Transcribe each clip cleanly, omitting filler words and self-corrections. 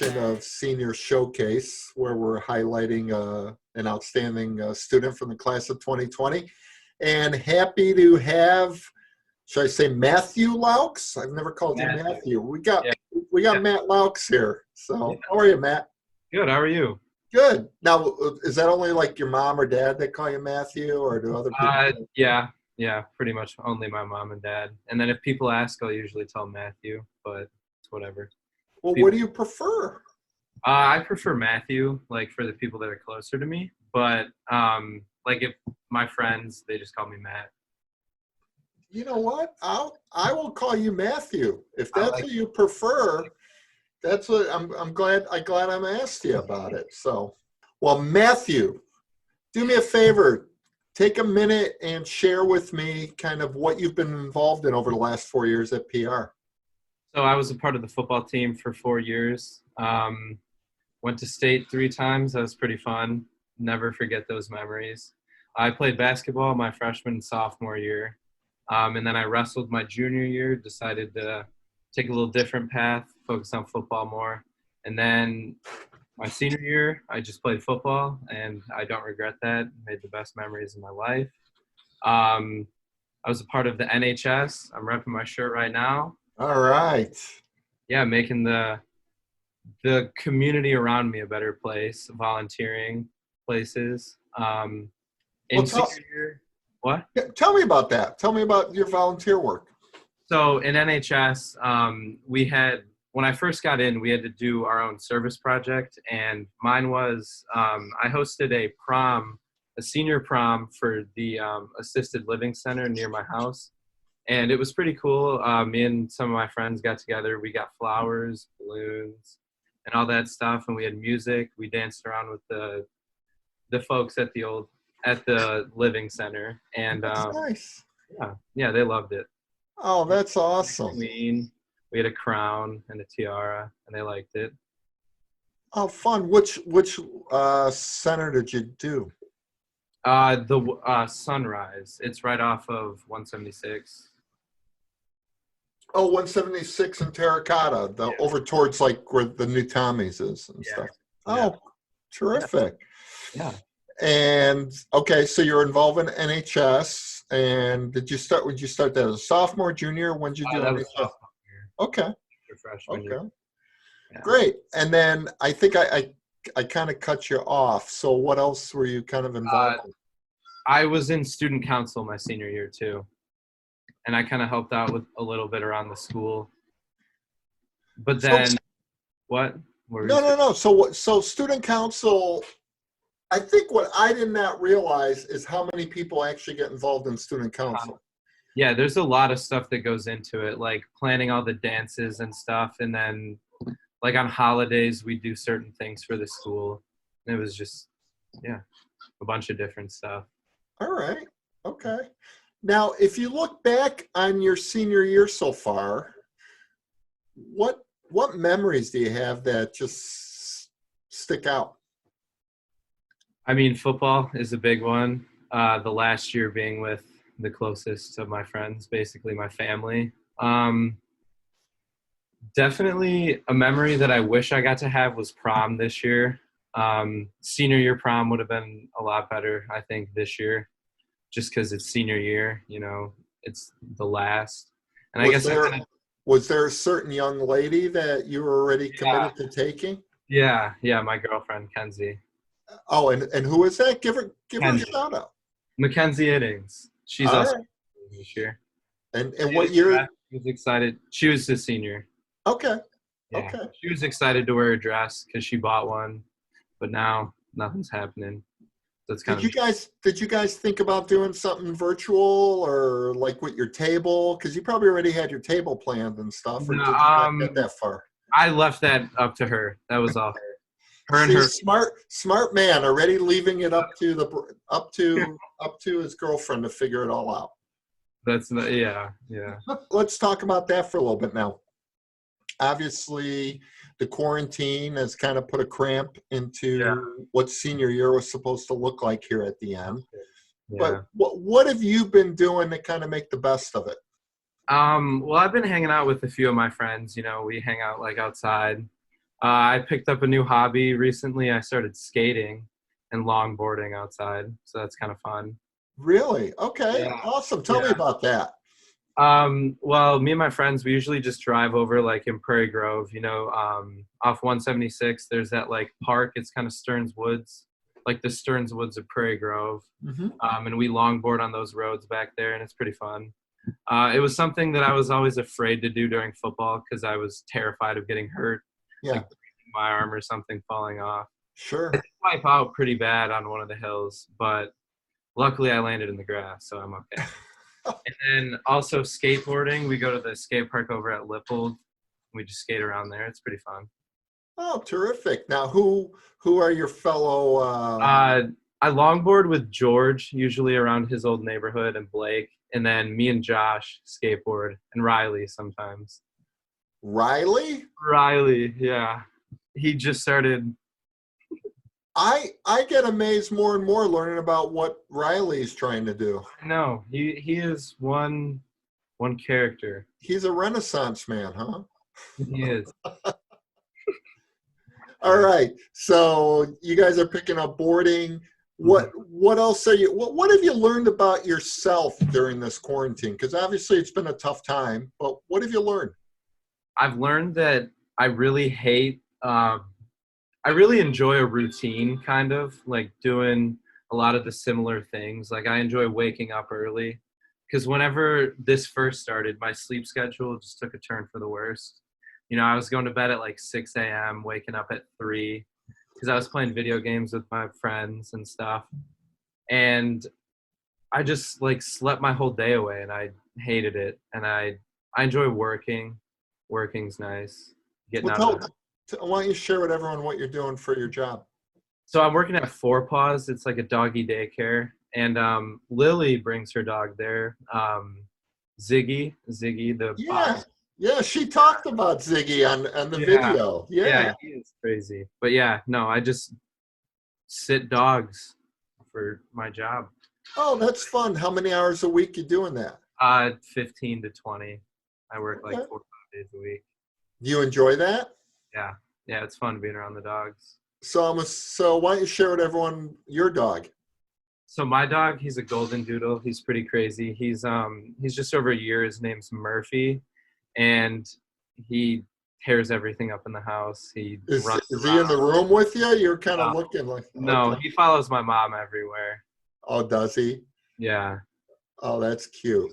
edition of Senior Showcase, where we're highlighting an outstanding student from the class of 2020. And happy to have, should I say Matthew Loucks? I've never called you Matthew. We got Matt Loucks here. So how are you, Matt? Good. How are you? Good. Now, is that only like your mom or dad that call you Matthew, or do other people? Yeah, pretty much only my mom and dad. And then if people ask, I'll usually tell Matthew, but it's whatever. Well, what do you prefer? I prefer Matthew, like for the people that are closer to me. But like if my friends, they just call me Matt. You know what? I will call you Matthew if that's what you prefer. That's what I'm glad I'm asked you about it. So, well, Matthew, do me a favor. Take a minute and share with me kind of what you've been involved in over the last 4 years at PR. So I was a part of the football team for 4 years. Went to state 3 times. That was pretty fun. Never forget those memories. I played basketball my freshman and sophomore year. And then I wrestled my junior year, decided to take a little different path, focus on football more. And then my senior year, I just played football, and I don't regret that. Made the best memories of my life. I was a part of the NHS. I'm repping my shirt right now. All right. Yeah, making the community around me a better place, volunteering places. Senior year, what? Tell me about that. Tell me about your volunteer work. So in NHS, when I first got in, we had to do our own service project, and mine was I hosted a senior prom for the assisted living center near my house, and it was pretty cool. Me and some of my friends got together. We got flowers, balloons, and all that stuff, and we had music. We danced around with the folks at the living center, and that's nice. Yeah, they loved it. Oh, that's awesome. We had a crown and a tiara, and they liked it. Oh, fun. Which center did you do? The Sunrise. It's right off of 176. Oh, 176 in Terracotta, over towards like where the new Tommy's is and stuff. Oh, terrific. Yeah. And okay, so you're involved in NHS. And would you start that as a sophomore, junior? When did you do that NHS? was sophomore year. Okay. Freshman year. Yeah. Great. And then I think I kind of cut you off. So what else were you kind of involved in? I was in student council my senior year too. And I kind of helped out with a little bit around the school. But then what? No. So student council, I think what I did not realize is how many people actually get involved in student council. Yeah, there's a lot of stuff that goes into it, like planning all the dances and stuff. And then like on holidays, we do certain things for the school. And it was just, a bunch of different stuff. All right. Okay. Now, if you look back on your senior year so far, what memories do you have that just stick out? I mean, football is a big one. The last year being with the closest of my friends, basically my family. Definitely a memory that I wish I got to have was prom this year. Senior year prom would have been a lot better, I think, this year, just because it's senior year, it's the last. And was there a certain young lady that you were already committed to taking? Yeah, my girlfriend, Kenzie. Oh, and who is that? Give her a shout out. Mackenzie Iddings. She's also this year. And what year? She was excited. She was a senior. Okay. Yeah. Okay. She was excited to wear a dress because she bought one, but now nothing's happening. So it's kind Did you guys think about doing something virtual or like with your table? Because you probably already had your table planned and stuff. Or did you not get that far? I left that up to her. That was all her. Her and her smart man, already leaving it up to his girlfriend to figure it all out. Yeah. Let's talk about that for a little bit now. Obviously, the quarantine has kind of put a cramp into what senior year was supposed to look like here at the end. Yeah. But what have you been doing to kind of make the best of it? Well, I've been hanging out with a few of my friends. We hang out like outside. I picked up a new hobby recently. I started skating and longboarding outside, so that's kind of fun. Really? Okay, Yeah. awesome. Tell me Yeah. about that. Well, me and my friends, we usually just drive over like in Prairie Grove, off 176. There's that like park. It's kind of Stearns Woods, like the Stearns Woods of Prairie Grove. Hmm. And we longboard on those roads back there, and it's pretty fun. It was something that I was always afraid to do during football because I was terrified of getting hurt, like Yeah, breaking my arm or something falling off. I sure. did wipe out pretty bad on one of the hills, but luckily I landed in the grass, so I'm okay. And then also skateboarding. We go to the skate park over at Lippold. We just skate around there. It's pretty fun. Oh, terrific. Now, who are your fellow? Uh, I longboard with George, usually around his old neighborhood, and Blake. And then me and Josh skateboard, and Riley sometimes. Riley? Riley, yeah. He just started. I get amazed more and more learning about what Riley's trying to do. No, he is one character. He's a Renaissance man, huh? He is. All right. So you guys are picking up boarding. What else are you what have you learned about yourself during this quarantine? Because obviously it's been a tough time, but what have you learned? I've learned that I really hate. I really enjoy a routine, kind of like doing a lot of the similar things. Like I enjoy waking up early because whenever this first started, my sleep schedule just took a turn for the worst. I was going to bed at like 6 a.m., waking up at 3 because I was playing video games with my friends and stuff. And I just like slept my whole day away and I hated it. And I enjoy working. Working's nice. Getting Well, out of the why don't you share with everyone what you're doing for your job? So I'm working at Four Paws. It's like a doggy daycare, and Lily brings her dog there. Ziggy, the Yeah, box. yeah, she talked about Ziggy on the Yeah, video. yeah, Yeah. he is crazy. But yeah, no, I just sit dogs for my job. Oh, that's fun. How many hours a week you doing that? 15 to 20. I work like Okay. 4 or 5 days a week. Do you enjoy that? Yeah, yeah, it's fun being around the dogs. So why don't you share with everyone your dog? So my dog, he's a golden doodle. He's pretty crazy. He's just over a year. His name's Murphy, and he tears everything up in the house. He runs Is he in the around. room with you? You're kind of No, looking like, no, okay. he follows my mom everywhere. Oh, does he? Yeah, Oh, that's cute.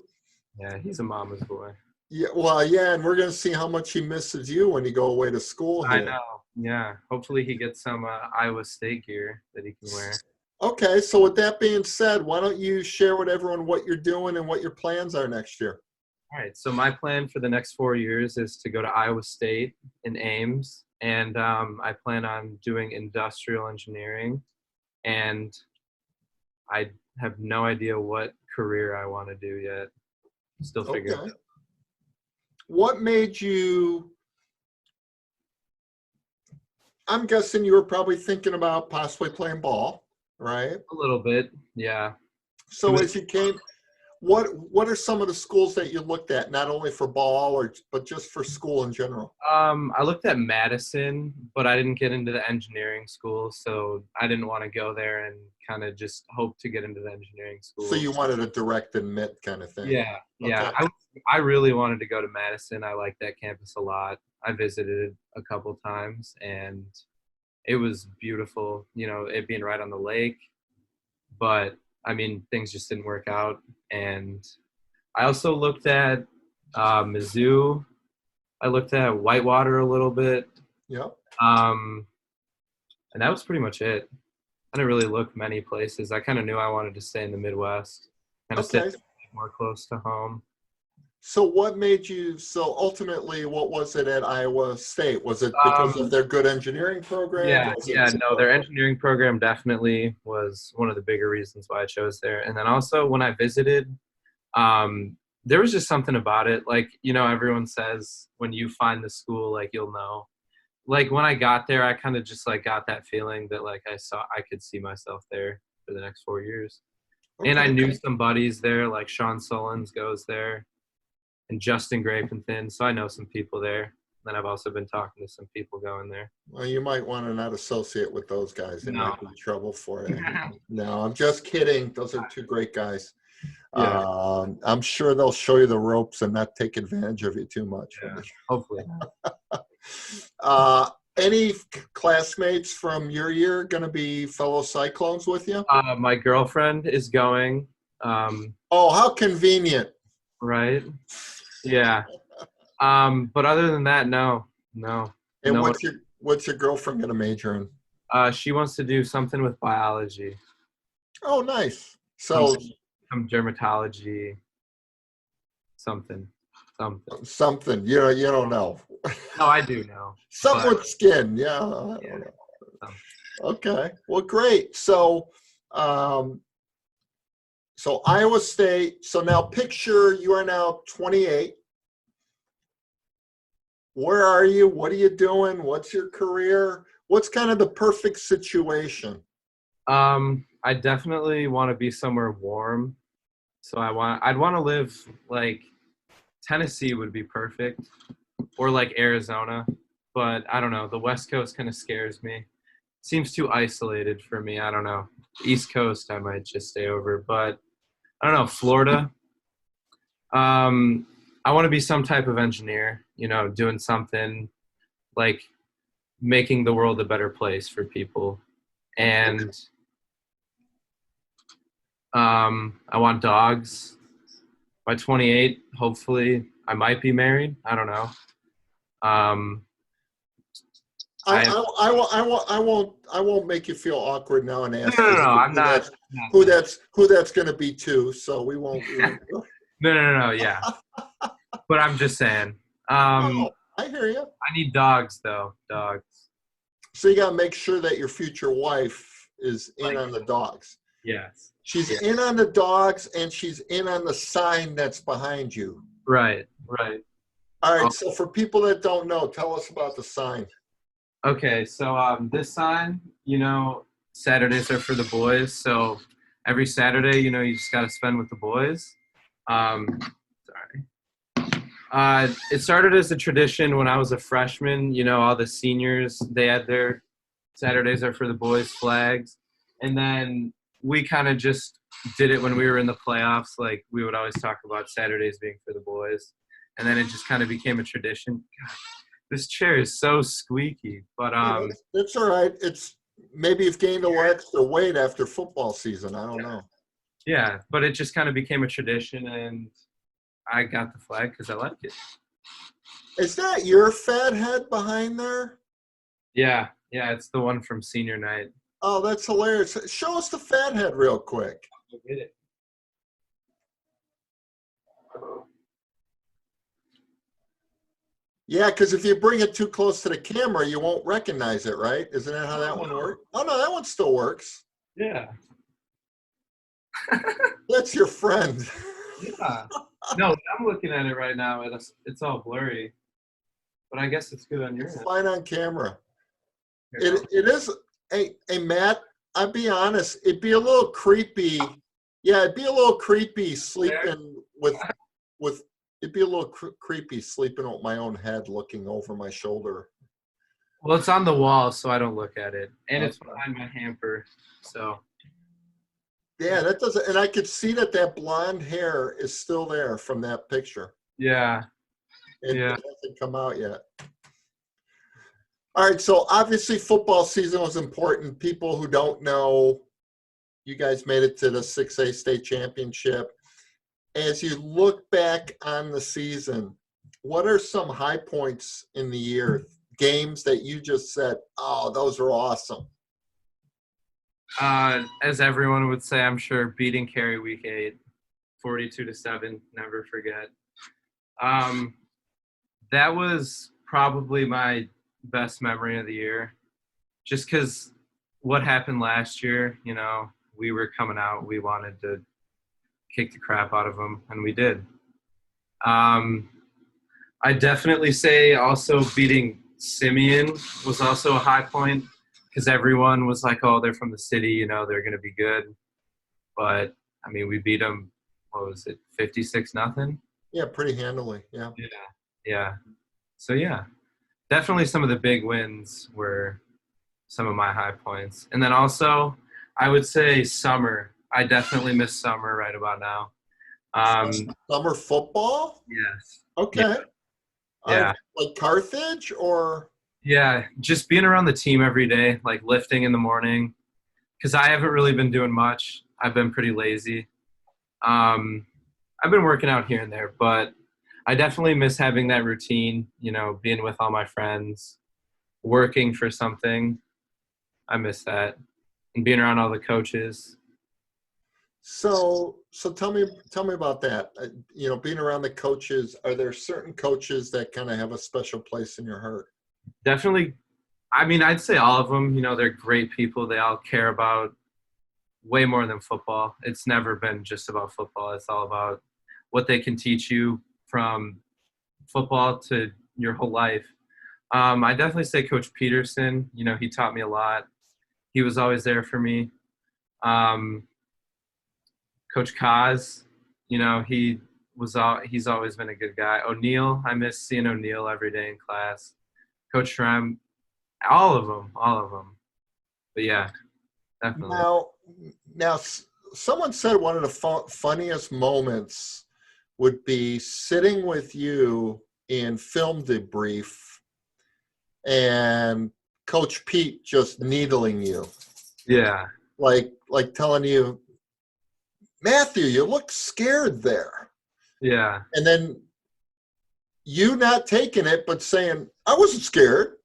yeah, he's a mama's boy. Yeah, well, yeah, and we're gonna see how much he misses you when you go away to school I here. know. Yeah, hopefully he gets some Iowa State gear that he can wear. Okay, so with that being said, why don't you share with everyone what you're doing and what your plans are next year? All right. So my plan for the next 4 years is to go to Iowa State in Ames, and I plan on doing industrial engineering. And I have no idea what career I want to do yet. Still figuring it Okay. out. What made you, I'm guessing you were probably thinking about possibly playing ball, right? A little bit. Yeah. It So was as you came, what are some of the schools that you looked at, not only for ball but just for school in general? I looked at Madison, but I didn't get into the engineering school, so I didn't want to go there and kind of just hope to get into the engineering So school. you wanted a direct admit kind of thing. Yeah, yeah. Okay. I really wanted to go to Madison. I like that campus a lot. I visited a couple times and it was beautiful, it being right on the lake. But I mean, things just didn't work out. And I also looked at Mizzou. I looked at Whitewater a little bit. Yep. Um, and that was pretty much it. I didn't really look many places. I kind of knew I wanted to stay in the Midwest, kind of stay Okay. more close to home. So what made you, so ultimately, what was it at Iowa State? Was it because of Um, their good engineering program? yeah, Was it, yeah, no, their engineering program definitely was one of the bigger reasons why I chose there. And then also when I visited, um, there was just something about it. Like, everyone says when you find the school, like you'll know. Like when I got there, I kind of just like got that feeling that like I could see myself there for the next 4 years. And I okay. knew some buddies there, like Sean Solons goes there and Justin Grapenthien. So I know some people there. Then I've also been talking to some people going there. Well, you might want to not associate with those guys. They No. might be trouble for you. No, I'm just kidding. Those are two great guys. Yeah. I'm sure they'll show you the ropes and not take advantage of you too much. Yeah, hopefully. Any classmates from your year going to be fellow Cyclones with you? My girlfriend is going. Oh, how convenient. Right. Yeah. But other than that, no. And No what's your girlfriend going to major in? She wants to do something with biology. Oh, nice. So some dermatology, something. You don't know. No, I do know. Something with skin. Yeah. I don't know. Okay. Well, great. So, Iowa State. So now picture you are now 28. Where are you? What are you doing? What's your career? What's kind of the perfect situation? I definitely want to be somewhere warm. So I'd want to live like Tennessee would be perfect, or like Arizona. But I don't know. The West Coast kind of scares me. Seems too isolated for me. I don't know. East Coast, I might just stay over. But I don't know. Florida. I want to be some type of engineer, doing something like making the world a better place for people. And I want dogs. By 28, hopefully, I might be married. I don't know. I won't make you feel awkward now and ask No, I'm not. Who that's going to be too. So we won't. No. Yeah, but I'm just saying. I hear you. I need dogs though. Dogs. So you got to make sure that your future wife is in on the dogs. Yes. She's in on the dogs, and she's in on the sign that's behind you. Right. All right. So for people that don't know, tell us about the sign. Okay. So this sign, Saturdays are for the boys. So every Saturday, you just got to spend with the boys. It started as a tradition when I was a freshman. All the seniors, they had their Saturdays are for the boys flags. And then we kind of just did it when we were in the playoffs. Like, we would always talk about Saturdays being for the boys. And then it just kind of became a tradition. God, this chair is so squeaky. But that's all right. It's maybe you've gained a little extra weight after football season. I don't know. Yeah, but it just kind of became a tradition, and I got the flag because I like it. Is that your fat head behind there? Yeah, it's the one from senior night. Oh, that's hilarious. Show us the fat head real quick. I'll get it. Yeah, because if you bring it too close to the camera, you won't recognize it, right? Isn't that how that one works? Oh, no, that one still works. Yeah. That's your friend. Yeah. No, I'm looking at it right now. It's all blurry. But I guess it's good on your end. It's fine on camera. It is. Hey, Matt, I'll be honest. It'd be a little creepy. Yeah, it'd be a little creepy sleeping with it'd be a little creepy sleeping with my own head looking over my shoulder. Well, it's on the wall, so I don't look at it. And it's behind my hamper, so. Yeah, that doesn't, and I could see that blonde hair is still there from that picture. Yeah. It hasn't come out yet. All right, so obviously football season was important. People who don't know, you guys made it to the 6A state championship. As you look back on the season, what are some high points in the year? Games that you just said, oh, those are awesome. As everyone would say, I'm sure beating Cary week 8, 42-7, never forget. That was probably my best memory of the year, just because what happened last year, we were coming out, we wanted to kick the crap out of them, and we did. I definitely say also beating Simeon was also a high point, because everyone was like, oh, they're from the city, they're going to be good. But, I mean, we beat them, what was it, 56-0? Yeah, pretty handily, yeah. Yeah. So, yeah. definitely some of the big wins were some of my high points. And then also, I would say summer. I definitely miss summer right about now. Summer football? Yes. Okay. Yeah. Like Carthage or? Yeah. Just being around the team every day, like lifting in the morning, because I haven't really been doing much. I've been pretty lazy. I've been working out here and there, but I definitely miss having that routine, being with all my friends, working for something. I miss that. And being around all the coaches. So tell me about that. Being around the coaches, are there certain coaches that kind of have a special place in your heart? Definitely, I mean, I'd say all of them, they're great people. They all care about way more than football. It's never been just about football. It's all about what they can teach you from football to your whole life. I definitely say Coach Peterson. He taught me a lot. He was always there for me. Coach Kaz, he's always been a good guy. O'Neill, I miss seeing O'Neill every day in class. Coach Shrem, all of them. But yeah, definitely. Now, someone said one of the funniest moments would be sitting with you in film debrief and Coach Pete just needling you. Yeah. Like telling you, Matthew, you look scared there. Yeah. And then you not taking it, but saying, I wasn't scared.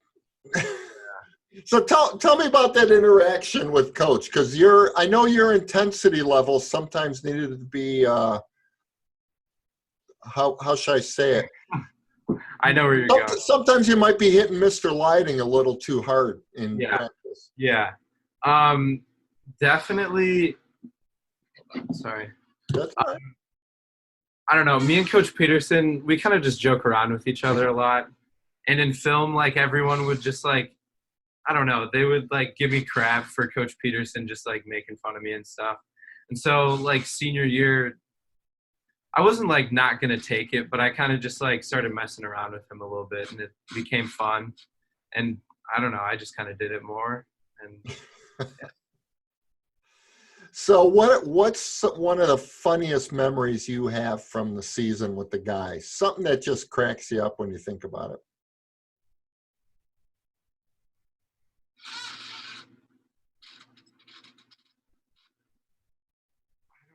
So tell me about that interaction with Coach, because I know your intensity level sometimes needed to be, how should I say it? I know where you're going. Sometimes you might be hitting Mr. Lighting a little too hard in practice. Yeah. Definitely. Sorry. That's right. I don't know. Me and Coach Peterson, we kind of just joke around with each other a lot. And in film, like everyone would just like, I don't know, they would like give me crap for Coach Peterson just like making fun of me and stuff. And so like senior year, I wasn't like not going to take it, but I kind of just like started messing around with him a little bit and it became fun. And I don't know, I just kind of did it more. And yeah. So what's one of the funniest memories you have from the season with the guys? Something that just cracks you up when you think about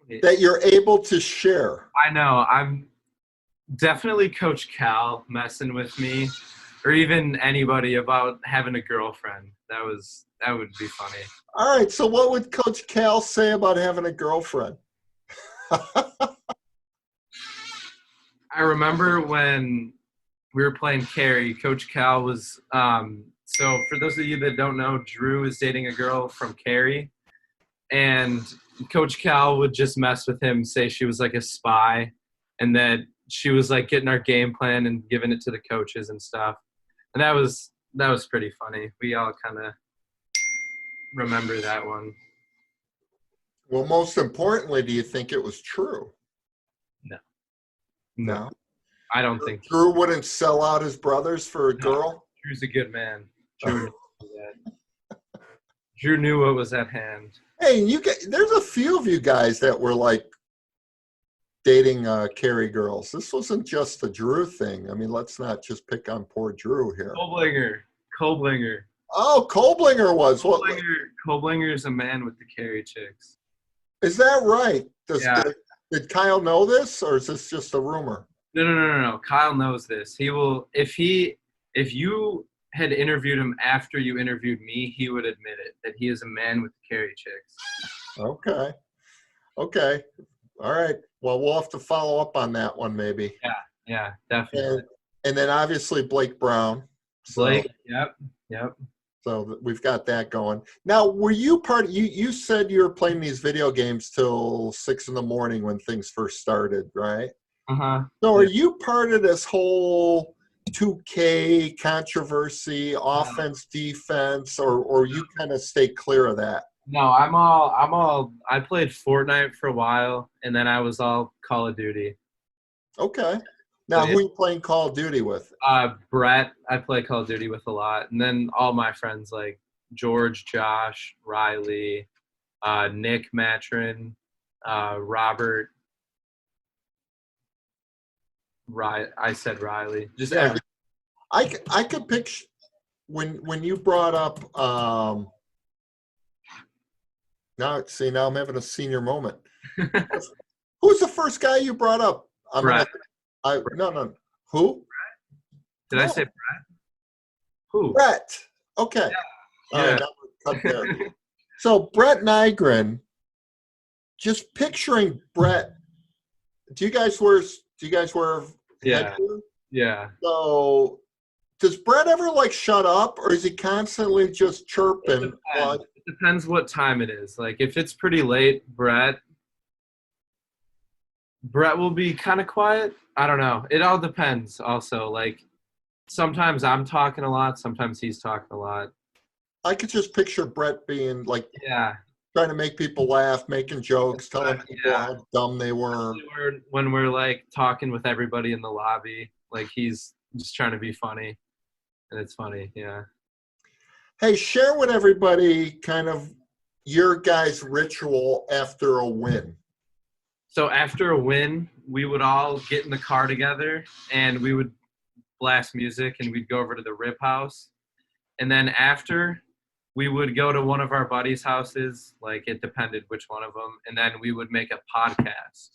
it. That you're able to share. I know. I'm definitely Coach Cal messing with me, or even anybody about having a girlfriend. That would be funny. All right. So what would Coach Cal say about having a girlfriend? I remember when we were playing Carrie, Coach Cal was so for those of you that don't know, Drew is dating a girl from Carrie, and Coach Cal would just mess with him, say she was like a spy, and that she was like getting our game plan and giving it to the coaches and stuff. And that was pretty funny. We all kind of remember that one. Well, most importantly, do you think it was true? No. I don't think Drew wouldn't sell out his brothers for a girl. Drew's a good man. Drew knew what was at hand. Hey, there's a few of you guys that were like dating Carrie girls. This wasn't just the Drew thing. I mean, let's not just pick on poor Drew here. Koblinger. Oh, Koblinger was. Koblinger's a man with the Carrie chicks. Is that right? Did Kyle know this, or is this just a rumor? No. Kyle knows this. He will if you had interviewed him after you interviewed me, he would admit it, that he is a man with the Carrie chicks. Okay. All right. Well, we'll have to follow up on that one maybe. Yeah, definitely. And then obviously Blake Brown. Blake, yep. So we've got that going. Now, were you you said you were playing these video games till 6 a.m. when things first started, right? Uh-huh. So are you part of this whole 2K controversy, offense, defense, or you kind of stay clear of that? No, I played Fortnite for a while, and then I was all Call of Duty. Okay. Now, who are you playing Call of Duty with? Brett, I play Call of Duty with a lot. And then all my friends like George, Josh, Riley, Nick Matrin, Robert. I said Riley. Just Yeah, I could picture when you brought up now I'm having a senior moment. Who's the first guy you brought up? Brett. No. Who? Did I say Brett? Who? Brett. Okay. Yeah. All right, now we're cut there. So Brett Nygren, just picturing Brett. Do you guys wear headgear? Yeah. So does Brett ever like shut up, or is he constantly just chirping? It depends what time it is. Like if it's pretty late, Brett will be kind of quiet. I don't know. It all depends also. Like sometimes I'm talking a lot, sometimes he's talking a lot. I could just picture Brett being like, yeah, trying to make people laugh, making jokes, telling people how dumb they were. When we're like talking with everybody in the lobby, like he's just trying to be funny, and it's funny. Yeah. Hey, share with everybody kind of your guys' ritual after a win. So after a win, we would all get in the car together and we would blast music and we'd go over to the Rip House. And then after, we would go to one of our buddies' houses, like it depended which one of them, and then we would make a podcast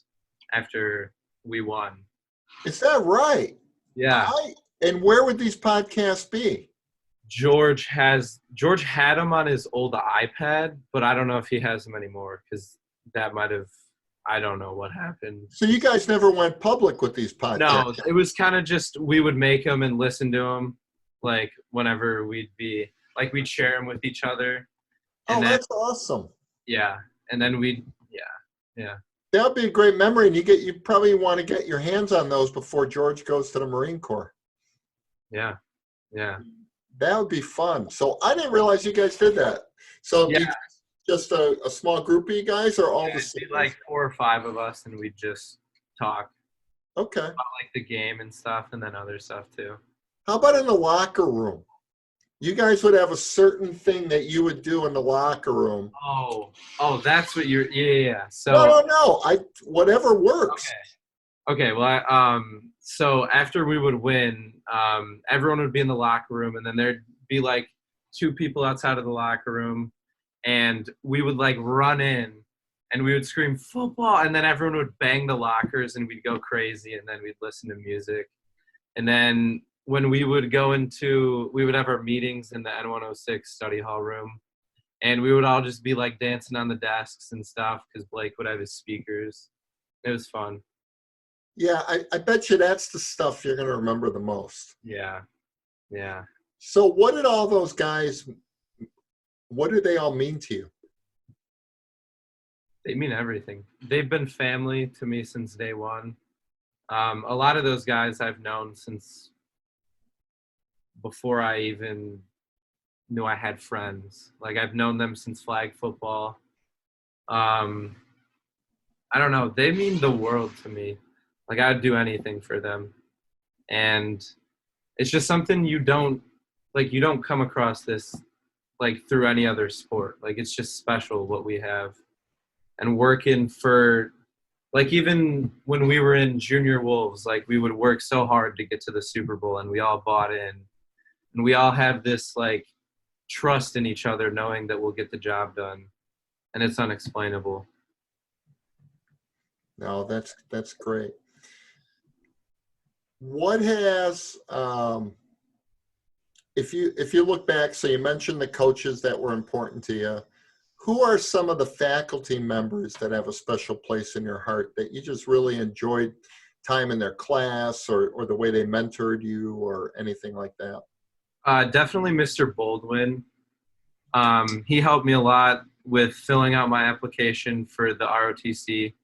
after we won. Is that right? Yeah. And where would these podcasts be? George had them on his old iPad, but I don't know if he has them anymore because that might have, I don't know what happened. So you guys never went public with these podcasts? No, it was kind of just we would make them and listen to them, like whenever we'd share them with each other. And that's awesome. Yeah, and then yeah. That'd be a great memory, and you probably want to get your hands on those before George goes to the Marine Corps. Yeah. That would be fun. So I didn't realize you guys did that. So just a small group of you guys, or all the same? Like 4 or 5 of us, and we'd just talk. Okay. About like the game and stuff, and then other stuff too. How about in the locker room? You guys would have a certain thing that you would do in the locker room. Oh, that's what you're. Yeah. So no. Whatever works. Okay. Well, so after we would win, everyone would be in the locker room, and then there'd be like 2 people outside of the locker room, and we would like run in, and we would scream football, and then everyone would bang the lockers, and we'd go crazy, and then we'd listen to music, and then when we would have our meetings in the N106 study hall room, and we would all just be like dancing on the desks and stuff because Blake would have his speakers. It was fun. Yeah, I bet you that's the stuff you're going to remember the most. Yeah. So what did all those guys, what do they all mean to you? They mean everything. They've been family to me since day one. A lot of those guys I've known since before I even knew I had friends. Like I've known them since flag football. I don't know. They mean the world to me. Like I'd do anything for them. And it's just something you don't come across this like through any other sport. Like it's just special what we have. And working for, like even when we were in Junior Wolves, like we would work so hard to get to the Super Bowl and we all bought in. And we all have this like trust in each other knowing that we'll get the job done. And it's unexplainable. No, that's great. What has if you look back, so you mentioned the coaches that were important to you, who are some of the faculty members that have a special place in your heart that you just really enjoyed time in their class or the way they mentored you or anything like that? Definitely Mr. Baldwin. He helped me a lot with filling out my application for the ROTC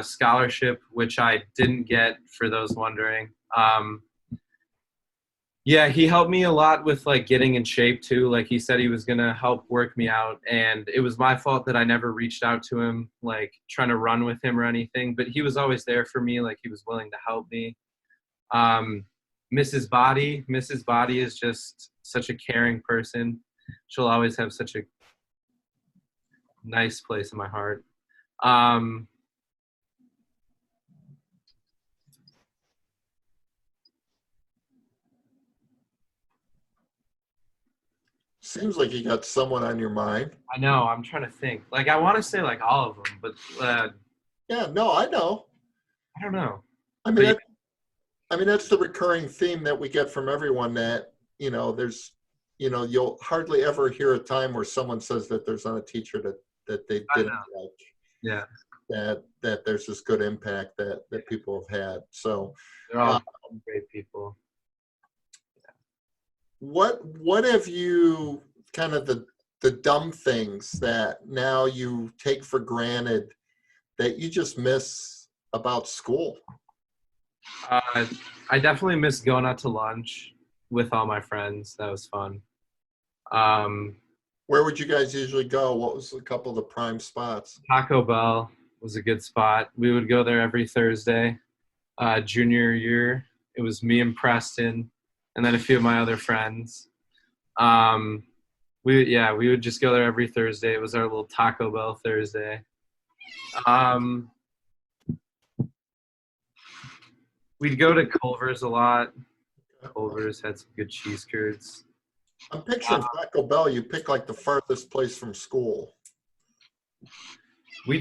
scholarship, which I didn't get, for those wondering. He helped me a lot with like getting in shape too. Like he said he was going to help work me out, and it was my fault that I never reached out to him, like trying to run with him or anything, but he was always there for me. Like he was willing to help me. Mrs. Body is just such a caring person. She'll always have such a nice place in my heart. Um, Seems like you got someone on your mind. I know. I'm trying to think. Like, I want to say like all of them, but Yeah, no, I know. I don't know. I mean, But that's the recurring theme that we get from everyone that, there's, you'll hardly ever hear a time where someone says that there's not a teacher that they I didn't know. like, Yeah, that there's this good impact that people have had. So, they're all great people. what have you kind of the dumb things that now you take for granted that you just miss about school? I definitely miss going out to lunch with all my friends. That was fun. Um, Where would you guys usually go? What was a couple of the prime spots? Taco Bell was a good spot. We would go there every Thursday. Junior year, it was me and Preston, and then a few of my other friends. We would just go there every Thursday. It was our little Taco Bell Thursday. We'd go to Culver's a lot. Culver's had some good cheese curds. I'm picturing Taco Bell. You pick like the farthest place from school. We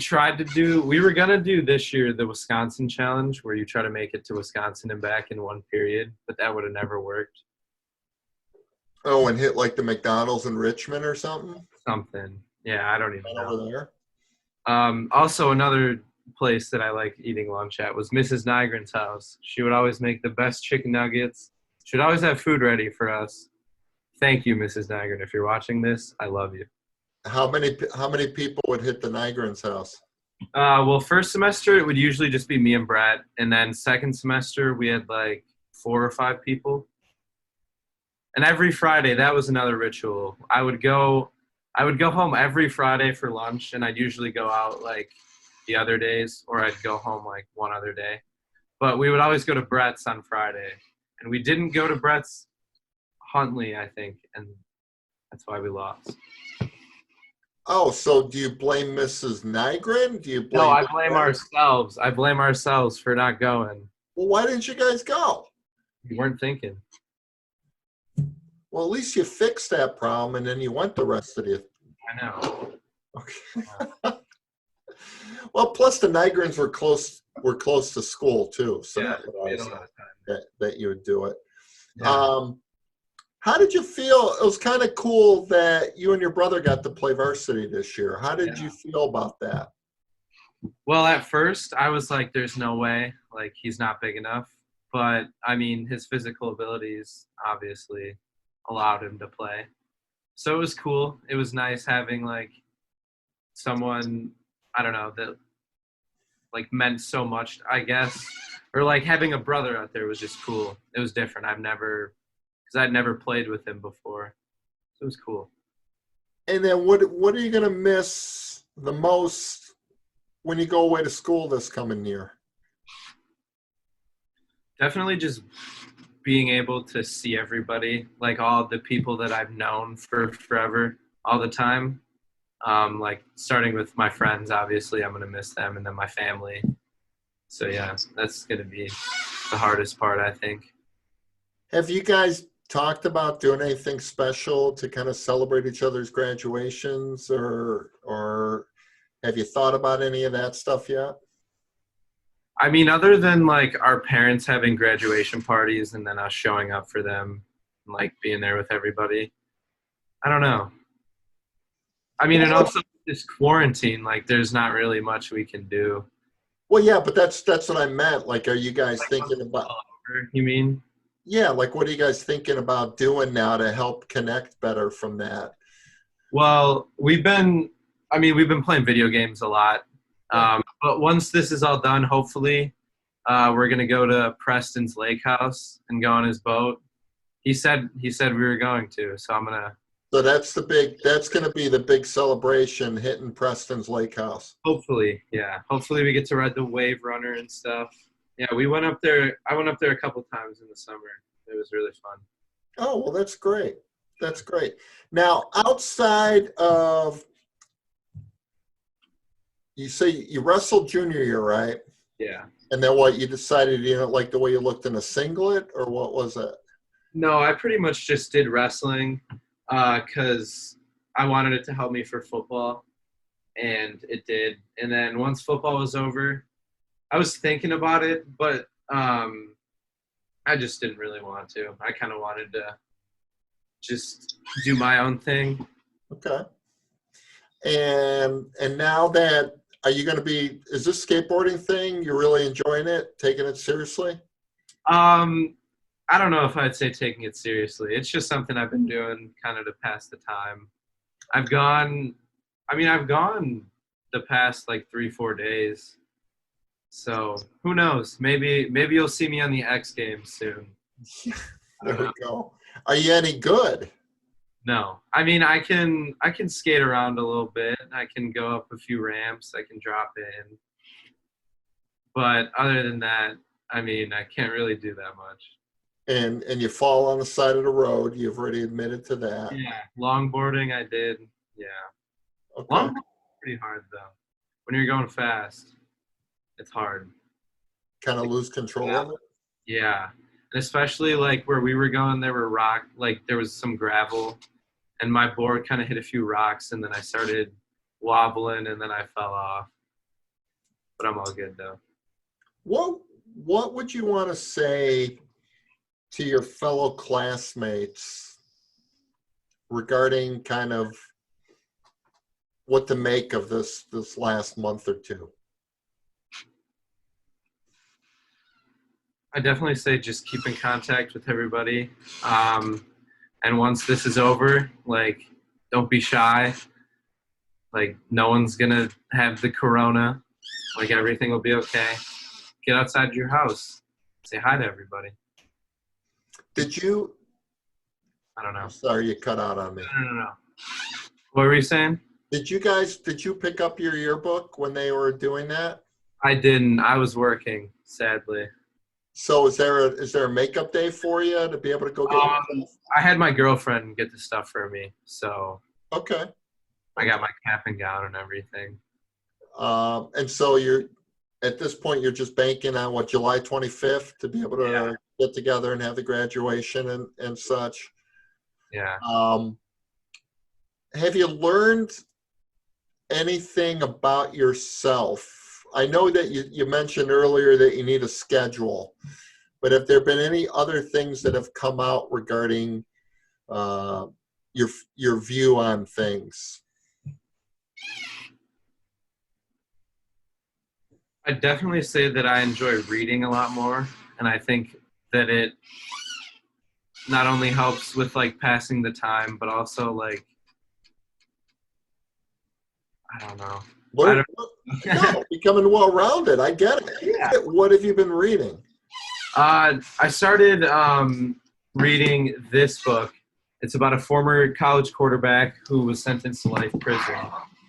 were going to do this year the Wisconsin Challenge, where you try to make it to Wisconsin and back in one period, but that would have never worked. Oh, and hit like the McDonald's in Richmond or something? Something. Yeah, I don't even know. Over there? Also, another place that I liked eating lunch at was Mrs. Nygren's house. She would always make the best chicken nuggets. She would always have food ready for us. Thank you, Mrs. Nygren. If you're watching this, I love you. How many people would hit the Nygren's house? Well, first semester, it would usually just be me and Brett. And then second semester, we had like 4 or 5 people. And every Friday, that was another ritual. I would go home every Friday for lunch, and I'd usually go out like the other days, or I'd go home like one other day. But we would always go to Brett's on Friday. And we didn't go to Brett's Huntley, I think, and that's why we lost. Oh, so do you blame Mrs. Nygren? Do you blame? No, I blame ourselves. I blame ourselves for not going. Well, why didn't you guys go? We weren't thinking. Well, at least you fixed that problem, and then you went the rest of the. I know. Okay. Well, plus the Nygrens were close to school too, so Yeah, that's what I we had a was lot of time. that you would do it. Yeah. How did you feel? It was kind of cool that you and your brother got to play varsity this year. How did you feel about that? Well, at first, I was like, there's no way. Like, he's not big enough. But, I mean, his physical abilities obviously allowed him to play. So it was cool. It was nice having, like, someone, I don't know, that, like, meant so much, I guess. Or, like, having a brother out there was just cool. It was different. Because I'd never played with him before. So it was cool. And then what are you going to miss the most when you go away to school this coming year? Definitely just being able to see everybody, like all the people that I've known for forever, all the time. Like starting with my friends, obviously, I'm going to miss them, and then my family. So, yeah, that's going to be the hardest part, I think. Have you guys talked about doing anything special to kind of celebrate each other's graduations, or have you thought about any of that stuff yet? I mean, other than like our parents having graduation parties and then us showing up for them and like being there with everybody, I don't know. I mean, and also this quarantine, like there's not really much we can do. Well, yeah, but that's what I meant. Like, are you guys thinking about? You mean? Yeah, like what are you guys thinking about doing now to help connect better from that? Well, we've been playing video games a lot. But once this is all done, hopefully, we're gonna go to Preston's lake house and go on his boat. He said we were going to, so I'm gonna. So that's gonna be the big celebration, hitting Preston's lake house. Hopefully, yeah. Hopefully we get to ride the wave runner and stuff. Yeah, we went up there. I went up there a couple times in the summer. It was really fun. Oh, well, that's great. That's great. Now, outside of, you say you wrestled junior year, right? Yeah. And then what, you decided you didn't like the way you looked in a singlet, or what was it? No, I pretty much just did wrestling because I wanted it to help me for football, and it did. And then once football was over, I was thinking about it, but I just didn't really want to. I kind of wanted to just do my own thing. Okay. And now that, are you going to be, is this skateboarding thing, you're really enjoying it, taking it seriously? Um, I don't know if I'd say taking it seriously. It's just something I've been doing kind of to pass the time. I've gone, I've gone the past like 3, 4 days. So who knows? Maybe you'll see me on the X Games soon. I There don't we know. go. Are you any good? No, I can skate around a little bit. I can go up a few ramps. I can drop in. But other than that, I can't really do that much. And you fall on the side of the road. You've already admitted to that. Yeah, longboarding I did. Yeah, Okay. longboarding is pretty hard though. When you're going fast, it's hard. Kind of lose control Yeah. of it. Yeah, and especially like where we were going, there were there was some gravel, and my board kind of hit a few rocks, and then I started wobbling, and then I fell off. But I'm all good though. What would you want to say to your fellow classmates regarding kind of what to make of this last month or two? I definitely say just keep in contact with everybody. And once this is over, like, don't be shy. Like, no one's going to have the corona. Like, everything will be okay. Get outside your house. Say hi to everybody. Did you? I don't know. I'm sorry, you cut out on me. No. What were you saying? Did you pick up your yearbook when they were doing that? I didn't. I was working, sadly. So is there a makeup day for you to be able to go get your stuff? I had my girlfriend get the stuff for me, so Okay. I got my cap and gown and everything. And so you're at this point you're just banking on what, July 25th to be able Yeah. to get together and have the graduation and such. Yeah. Have you learned anything about yourself? I know that you mentioned earlier that you need a schedule, but have there been any other things that have come out regarding your view on things? I definitely say that I enjoy reading a lot more, and I think that it not only helps with like passing the time, but also like I don't know. Learn, no, becoming well-rounded. I get it. Yeah. What have you been reading? I started reading this book. It's about a former college quarterback who was sentenced to life prison.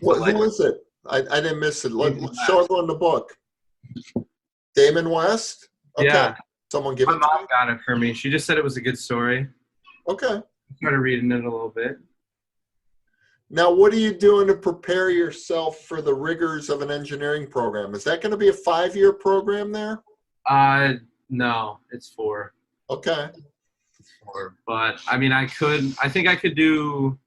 Who is it? I didn't miss it. Let's show everyone the book. Damon West? Okay. Yeah. Someone give My it to mom me? got it for me. She just said it was a good story. Okay. I started reading it a little bit. Now, what are you doing to prepare yourself for the rigors of an engineering program? Is that going to be a 5-year program there? No, it's 4. Okay. It's 4. But I think I could do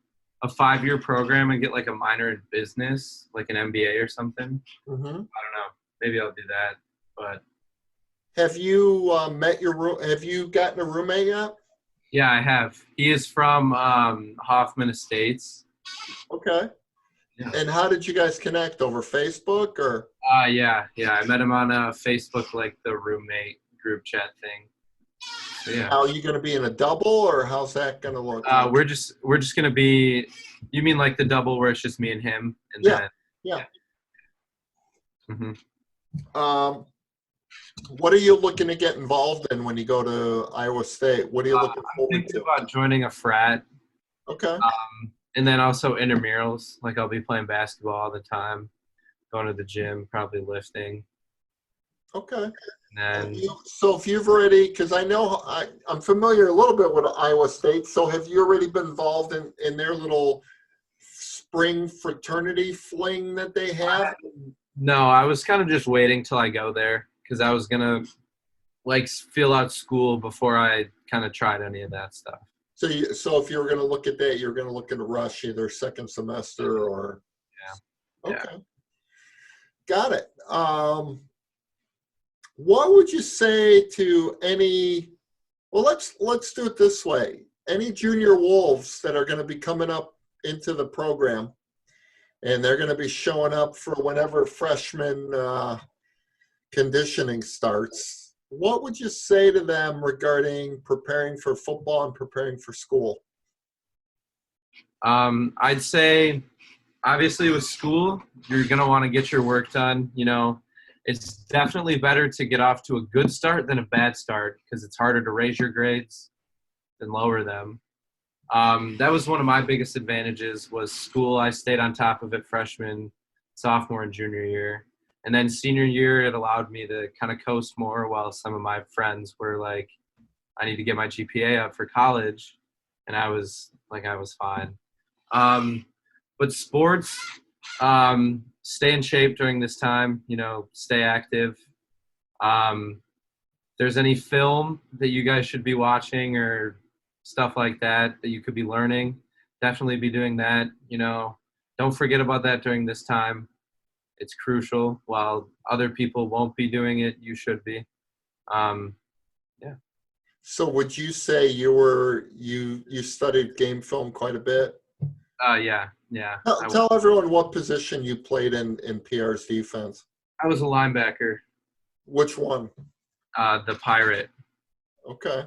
a 5-year program and get like a minor in business, like an MBA or something. Mm-hmm. I don't know. Maybe I'll do that. But Have you have you gotten a roommate yet? yeah, I have. He is from Hoffman Estates. Okay. Yeah. And how did you guys connect? Over Facebook or? Yeah. I met him on Facebook, like the roommate group chat thing. So, yeah. Are you going to be in a double, or how's that going to look? We're just gonna be. You mean like the double where it's just me and him? And Yeah. Then, Yeah. Mm-hmm. What are you looking to get involved in when you go to Iowa State? What are you looking I'm forward thinking to? about joining a frat. Okay. And then also intramurals. Like I'll be playing basketball all the time, going to the gym, probably lifting. Okay. And then So if you've already, because I know I'm familiar a little bit with Iowa State, so have you already been involved in their little spring fraternity fling that they have? no, I was kind of just waiting till I go there because I was gonna like fill out school before I kind of tried any of that stuff. So if you were going to look at that, you're going to look at a rush either second semester or Yeah. Yeah. okay, got it. What would you say to any? Well, let's do it this way. Any junior wolves that are going to be coming up into the program, and they're going to be showing up for whenever freshman conditioning starts. What would you say to them regarding preparing for football and preparing for school? I'd say obviously with school, you're going to want to get your work done. You know, it's definitely better to get off to a good start than a bad start because it's harder to raise your grades than lower them. That was one of my biggest advantages was school. I stayed on top of it freshman, sophomore, and junior year. And then senior year, it allowed me to kind of coast more while some of my friends were like, I need to get my GPA up for college. And I was fine. But sports, stay in shape during this time, you know, stay active. There's any film that you guys should be watching or stuff like that you could be learning, definitely be doing that. You know, don't forget about that during this time. It's crucial. While other people won't be doing it, you should be. Yeah. So would you say you studied game film quite a bit? Yeah. Tell everyone what position you played in PR's defense. I was a linebacker, Which one? the Pirate. Okay.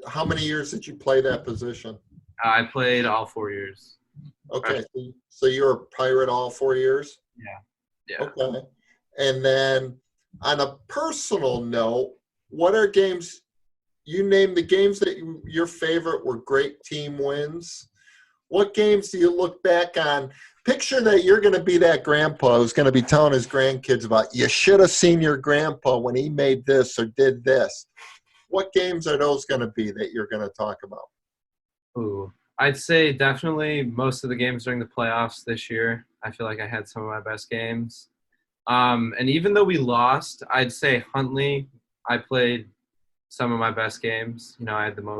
How many years did you play that position? I played all 4 years. Okay, so you're a Pirate all 4 years? Yeah. Okay. And then on a personal note, what are games, you name the games that your favorite were great team wins. What games do you look back on? Picture that you're going to be that grandpa who's going to be telling his grandkids about, you should have seen your grandpa when he made this or did this. What games are those going to be that you're going to talk about? Ooh, I'd say definitely most of the games during the playoffs this year. I feel like I had some of my best games. And even though we lost, I'd say Huntley, I played some of my best games. You know, I had the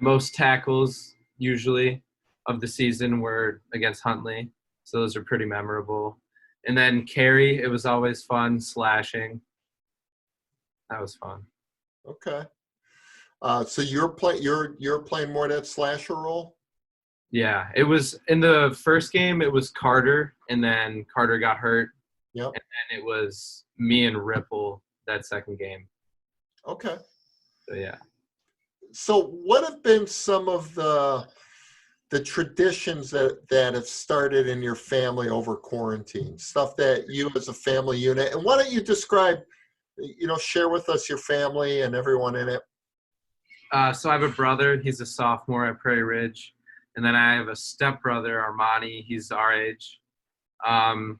most tackles usually of the season were against Huntley. So those are pretty memorable. And then Carey, it was always fun slashing. That was fun. Okay. So you're playing more of that slasher role? Yeah, it was in the first game, it was Carter, and then Carter got hurt. Yep. And then it was me and Ripple that second game. Okay. So, yeah. So what have been some of the traditions that have started in your family over quarantine? Stuff that you as a family unit, and why don't you describe, share with us your family and everyone in it. So I have a brother. He's a sophomore at Prairie Ridge. And then I have a stepbrother, Armani. He's our age. And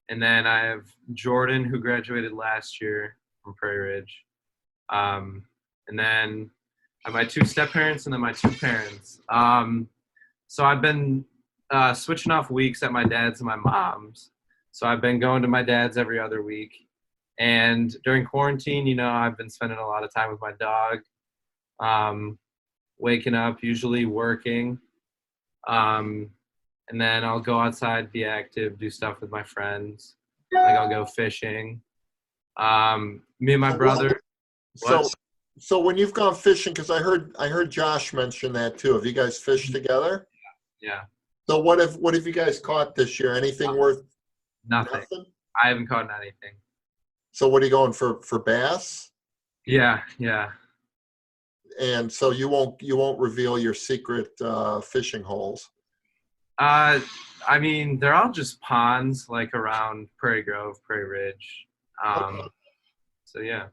then I have Jordan, who graduated last year from Prairie Ridge. And then I have my two step-parents and then my two parents. So I've been switching off weeks at my dad's and my mom's. So I've been going to my dad's every other week. And during quarantine, I've been spending a lot of time with my dog. Waking up, usually working. And then I'll go outside, be active, do stuff with my friends. Like I'll go fishing. Me and my brother. So when you've gone fishing, because I heard Josh mention that too. Have you guys fished together? Yeah. So what have you guys caught this year? Anything worth nothing? I haven't caught anything. So what are you going for bass? Yeah. And so you won't reveal your secret fishing holes. I mean, they're all just ponds like around Prairie Grove, Prairie Ridge. Okay. So yeah,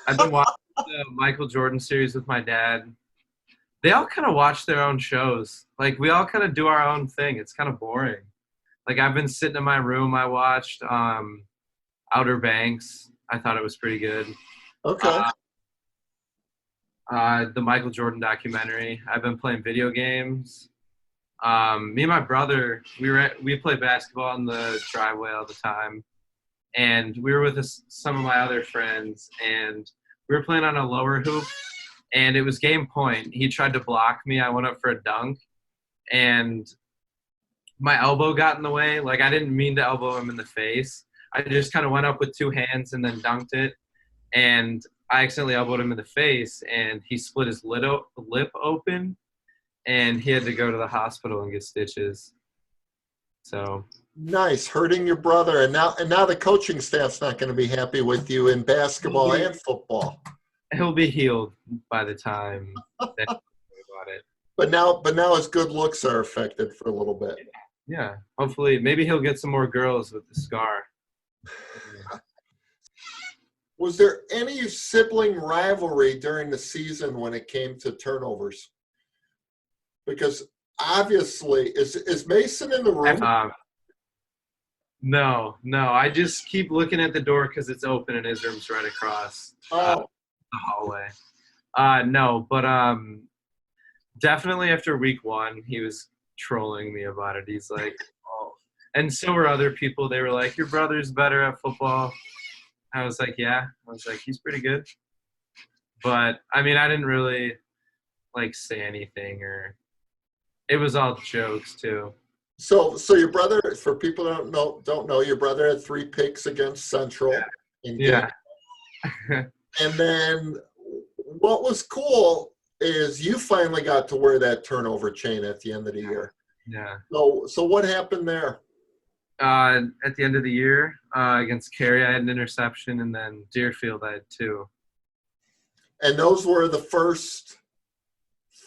I've been watching the Michael Jordan series with my dad. They all kind of watch their own shows. Like we all kind of do our own thing. It's kind of boring. Like I've been sitting in my room. I watched Outer Banks. I thought it was pretty good. Okay. The Michael Jordan documentary. I've been playing video games. Me and my brother, we play basketball in the driveway all the time, and we were with some of my other friends, and we were playing on a lower hoop, and it was game point. He tried to block me. I went up for a dunk, and my elbow got in the way. Like, I didn't mean to elbow him in the face. I just kind of went up with two hands and then dunked it, and I accidentally elbowed him in the face, and he split his lip open, and he had to go to the hospital and get stitches. So nice, hurting your brother, and now the coaching staff's not going to be happy with you in basketball and football. he'll be healed by the time that we about it. But now his good looks are affected for a little bit. Yeah, hopefully, maybe he'll get some more girls with the scar. Was there any sibling rivalry during the season when it came to turnovers? Because obviously, is Mason in the room? No. I just keep looking at the door because it's open and his room's right across the hallway. No, but definitely after week 1, he was trolling me about it. He's like, oh. And so were other people. They were like, your brother's better at football. I was like, yeah. I was like, he's pretty good. But, I mean, I didn't really, like, say anything, or it was all jokes, too. So your brother, for people that don't know, your brother had 3 picks against Central. Yeah. And then what was cool is you finally got to wear that turnover chain at the end of the year. Yeah. So what happened there? At the end of the year, against Cary, I had an interception, and then Deerfield, I had 2. And those were the first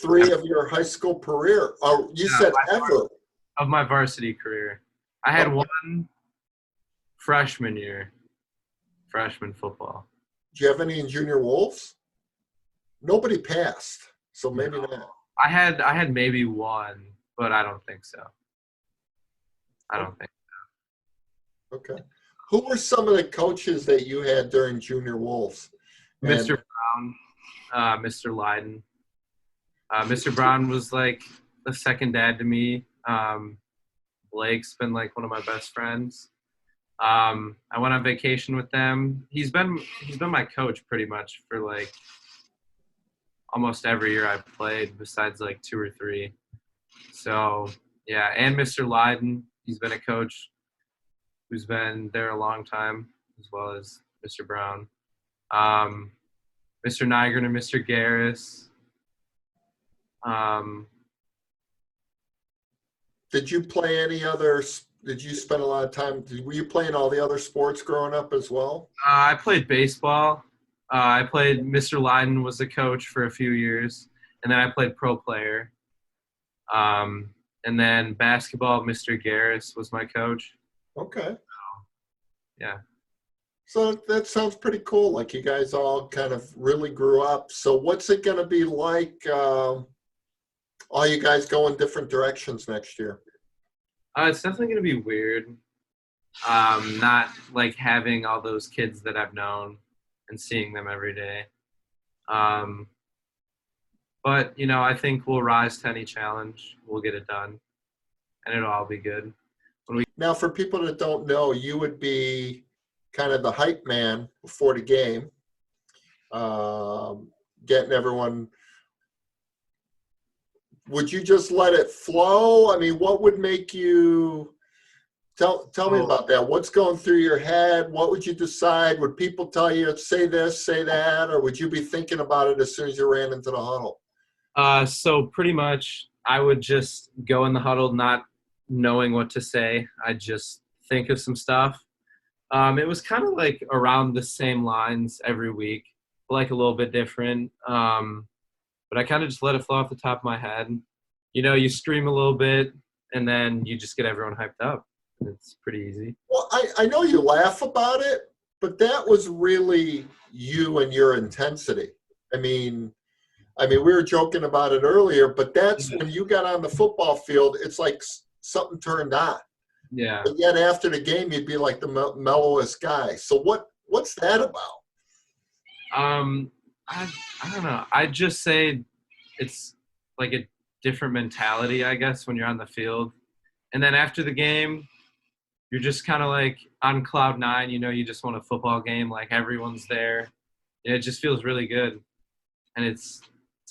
3 of your high school career. Oh, you said ever. Of my varsity career. I had 1 freshman year, freshman football. Do you have any in Junior Wolves? Nobody passed, so maybe not. I had maybe 1, but I don't think so. Okay. Who were some of the coaches that you had during Junior Wolves? Mr. Brown, Mr. Leiden. Mr. Brown was like the second dad to me. Blake's been like one of my best friends. I went on vacation with them. He's been my coach pretty much for like almost every year I've played, besides like 2 or 3. So yeah, and Mr. Leiden, he's been a coach who's been there a long time, as well as Mr. Brown. Mr. Nygren and Mr. Garris. Did you play any other? Did you spend a lot of time? Were you playing all the other sports growing up as well? I played baseball. I played. Mr. Leiden was a coach for a few years, and then I played pro player. And then basketball, Mr. Garris was my coach. Okay. Yeah. So that sounds pretty cool. Like you guys all kind of really grew up. So what's it going to be like? All you guys go in different directions next year. It's definitely going to be weird. Not like having all those kids that I've known and seeing them every day. But, you know, I think we'll rise to any challenge. We'll get it done, and it'll all be good. Now, for people that don't know, you would be kind of the hype man before the game, getting everyone. Would you just let it flow? I mean, what would make you tell me about that? What's going through your head? What would you decide? Would people tell you, say this, say that, or would you be thinking about it as soon as you ran into the huddle? So pretty much I would just go in the huddle not knowing what to say. I'd just think of some stuff. It was kind of like around the same lines every week, like a little bit different. But I kind of just let it flow off the top of my head. You know, you scream a little bit, and then you just get everyone hyped up. It's pretty easy. Well, I know you laugh about it, but that was really you and your intensity. I mean, we were joking about it earlier, but that's when you got on the football field, it's like something turned on. Yeah. but yet after the game, you'd be like the mellowest guy. So what's that about? Um, I don't know. I'd just say it's like a different mentality, I guess, when you're on the field. And then after the game, you're just kind of like on cloud nine. You just won a football game. Like everyone's there. It just feels really good, and it's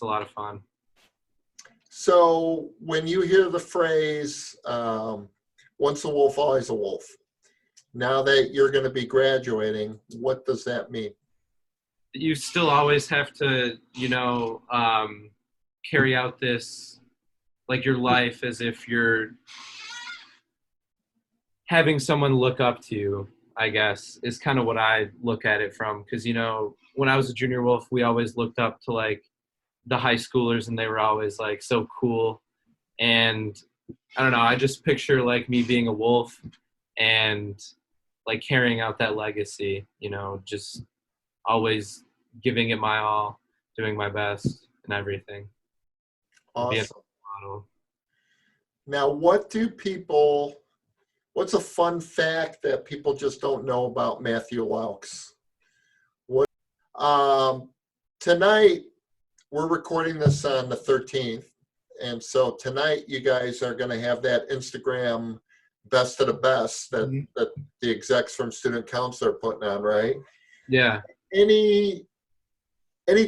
a lot of fun. So when you hear the phrase "once a wolf, always a wolf," now that you're going to be graduating, what does that mean? You still always have to, carry out this, like your life as if you're having someone look up to you, I guess, is kind of what I look at it from. Because, when I was a junior wolf, we always looked up to like the high schoolers and they were always like so cool. And I don't know, I just picture like me being a wolf and like carrying out that legacy, just always giving it my all, doing my best and everything. Being Awesome. a model. Now, what's a fun fact that people just don't know about Matthew Loucks? Um, Tonight, we're recording this on the 13th. And so tonight, you guys are going to have that Instagram best of the best that the execs from Student Council are putting on, right? Yeah. Any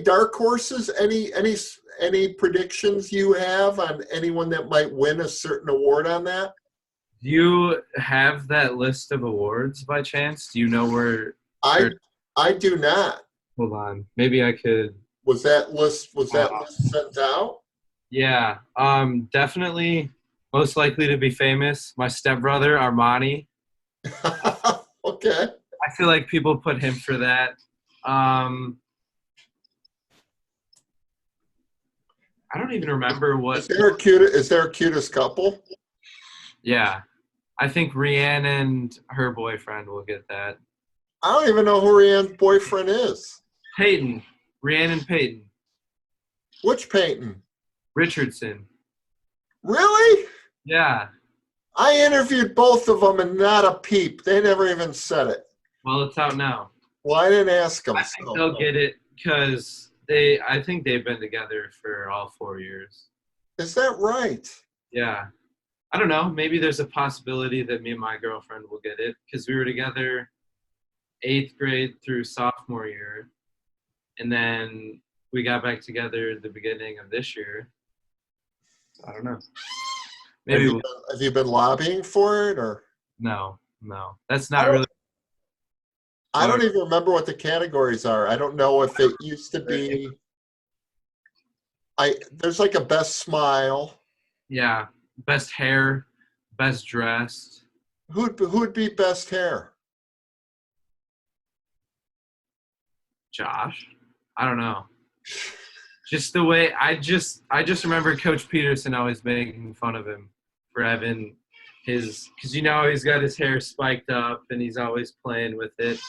dark horses? Any predictions you have on anyone that might win a certain award on that? Do you have that list of awards by chance? Do you know where? I do not. Hold on. Maybe I could. Was that list sent out? Yeah. Definitely most likely to be famous. My stepbrother, Armani. Okay. I feel like people put him for that. I don't even remember what. Is there a cutest couple? Yeah. I think Rianne and her boyfriend will get that. I don't even know who Rianne's boyfriend is. Peyton. Rianne and Peyton. Which Peyton? Richardson. Really? Yeah. I interviewed both of them and not a peep. They never even said it. Well, it's out now. Well, I didn't ask them. I think they'll get it because I think they've been together for all 4 years. Is that right? Yeah. I don't know. Maybe there's a possibility that me and my girlfriend will get it because we were together 8th grade through sophomore year. And then we got back together at the beginning of this year. I don't know. Maybe have you been lobbying for it or? No. That's not really. I don't even remember what the categories are. I don't know if it used to be. There's like a best smile. Yeah, best hair, best dressed. Who'd be best hair? Josh? I don't know. Just the way I just remember Coach Peterson always making fun of him for having his, because he's got his hair spiked up and he's always playing with it.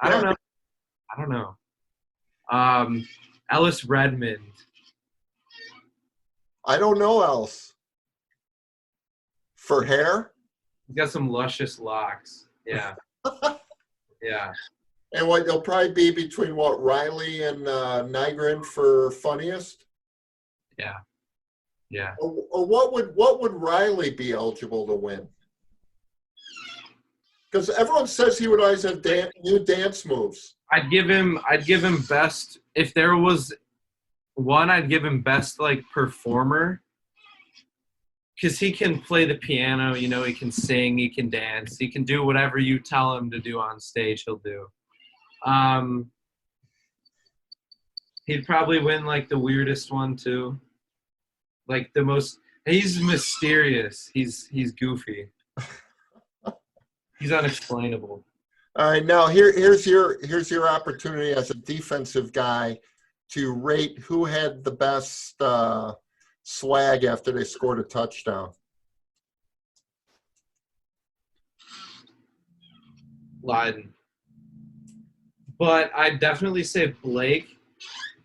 I don't know. Ellis Redmond. I don't know else. For hair? He's got some luscious locks. Yeah. Yeah. And they'll probably be between Riley and Nygren for funniest? Yeah. Yeah. Or what would Riley be eligible to win? Because everyone says he would always have new dance moves. I'd give him best, if there was one, I'd give him best like performer. Because he can play the piano, he can sing, he can dance, he can do whatever you tell him to do on stage, he'll do. He'd probably win like the weirdest one too. Like the most, he's mysterious. He's goofy. He's unexplainable. All right, now here's your opportunity as a defensive guy to rate who had the best swag after they scored a touchdown. Leiden. But I'd definitely say Blake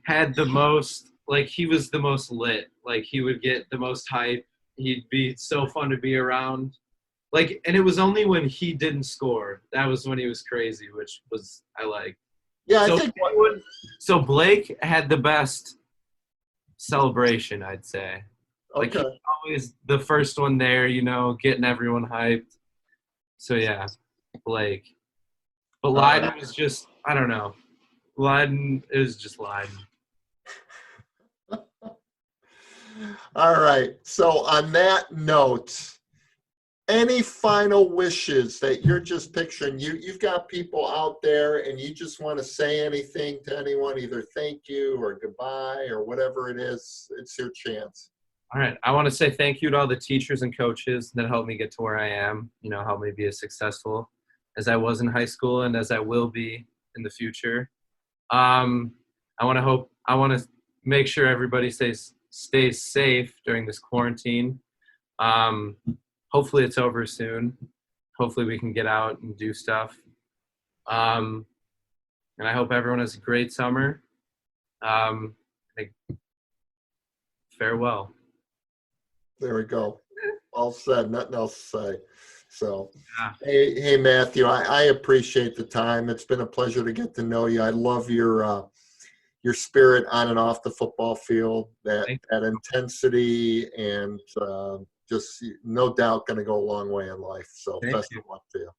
had the most, like he was the most lit. Like he would get the most hype. He'd be so fun to be around. Like, and it was only when he didn't score. That was when he was crazy, which was I like. Yeah, So I think so Blake had the best celebration, I'd say. Like he's okay. always the first one there, getting everyone hyped. So yeah, Blake. But All Leiden right. was just I don't know. Leiden is just Leiden. All right. So on that note, any final wishes that you're just picturing? You've got people out there and you just want to say anything to anyone, either thank you or goodbye or whatever it is, it's your chance. All right. I want to say thank you to all the teachers and coaches that helped me get to where I am, helped me be as successful as I was in high school and as I will be in the future. I want to make sure everybody stays safe during this quarantine. Hopefully it's over soon. Hopefully we can get out and do stuff. And I hope everyone has a great summer. Farewell. There we go. All said, nothing else to say. So, Yeah. hey, Matthew, I appreciate the time. It's been a pleasure to get to know you. I love your spirit on and off the football field, that intensity, and just no doubt going to go a long way in life. So, best of luck to you.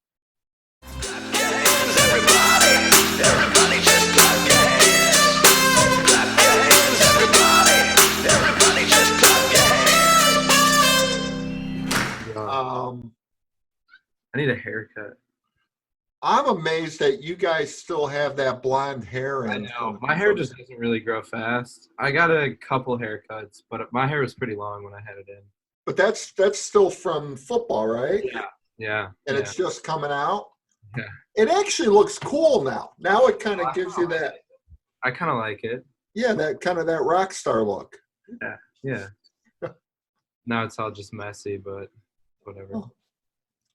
Everybody just clap your hands. Clap your hands, everybody just clap your hands. I need a haircut. I'm amazed that you guys still have that blonde hair. I know. My hair just doesn't really grow fast. I got a couple haircuts, but my hair was pretty long when I had it in. But that's still from football, right? Yeah. And it's just coming out? Yeah. It actually looks cool now. Now it kind of gives you that. I kind of like it. Yeah, that kind of that rock star look. Yeah. Now it's all just messy, but whatever. Oh.